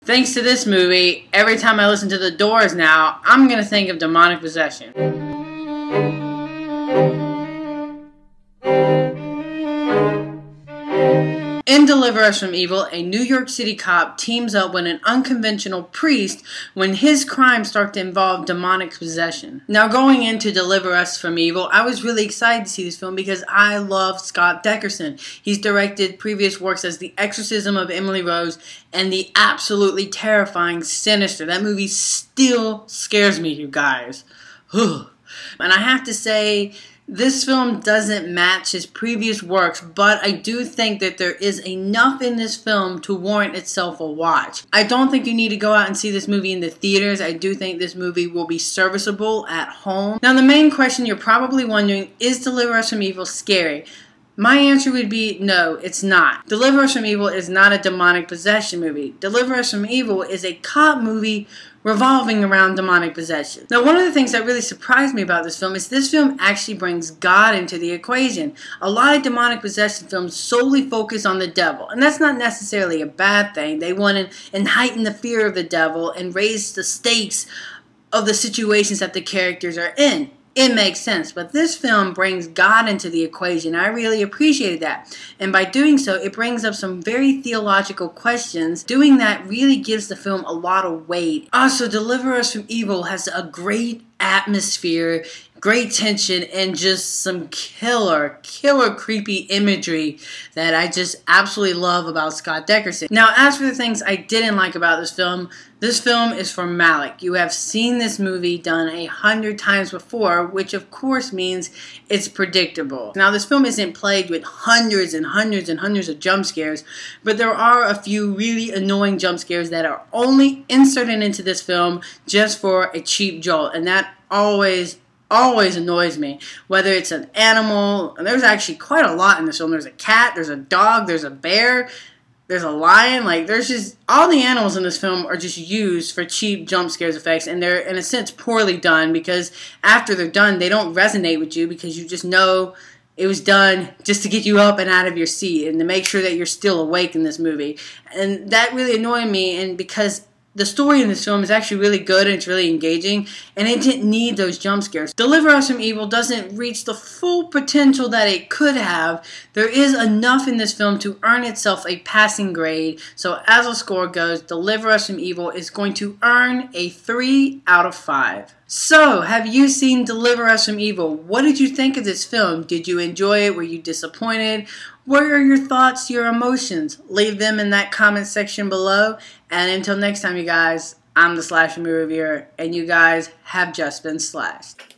Thanks to this movie, every time I listen to The Doors now, I'm gonna think of demonic possession. In Deliver Us from Evil, a New York City cop teams up with an unconventional priest when his crimes start to involve demonic possession. Now, going into Deliver Us from Evil, I was really excited to see this film because I love Scott Derrickson. He's directed previous works as The Exorcism of Emily Rose and the absolutely terrifying Sinister. That movie still scares me, you guys. And I have to say, this film doesn't match his previous works, but I do think that there is enough in this film to warrant itself a watch. I don't think you need to go out and see this movie in the theaters. I do think this movie will be serviceable at home. Now, the main question you're probably wondering, is Deliver Us from Evil scary? My answer would be no, it's not. Deliver Us from Evil is not a demonic possession movie. Deliver Us from Evil is a cop movie revolving around demonic possession. Now, one of the things that really surprised me about this film is this film actually brings God into the equation. A lot of demonic possession films solely focus on the devil, and that's not necessarily a bad thing. They want to heighten the fear of the devil and raise the stakes of the situations that the characters are in. It makes sense, but this film brings God into the equation. I really appreciated that. And by doing so, it brings up some very theological questions. Doing that really gives the film a lot of weight. Also, Deliver Us from Evil has a great atmosphere, great tension, and just some killer creepy imagery that I just absolutely love about Scott Derrickson. Now, as for the things I didn't like about this film is for Malik. You have seen this movie done 100 times before, which of course means it's predictable. Now, this film isn't plagued with hundreds and hundreds and hundreds of jump scares, but there are a few really annoying jump scares that are only inserted into this film just for a cheap jolt, and that always annoys me. Whether it's an animal, and there's actually quite a lot in this film. There's a cat, there's a dog, there's a bear, there's a lion. Like, there's just, all the animals in this film are just used for cheap jump scares effects, and they're in a sense poorly done, because after they're done, they don't resonate with you because you just know it was done just to get you up and out of your seat and to make sure that you're still awake in this movie. And that really annoyed me, and because the story in this film is actually really good and it's really engaging, and it didn't need those jump scares. Deliver Us from Evil doesn't reach the full potential that it could have. There is enough in this film to earn itself a passing grade. So as a score goes, Deliver Us from Evil is going to earn a 3 out of 5. So, have you seen Deliver Us from Evil? What did you think of this film? Did you enjoy it? Were you disappointed? What are your thoughts, your emotions? Leave them in that comment section below. And until next time, you guys, I'm the Slasher Movie Reviewer, and you guys have just been slashed.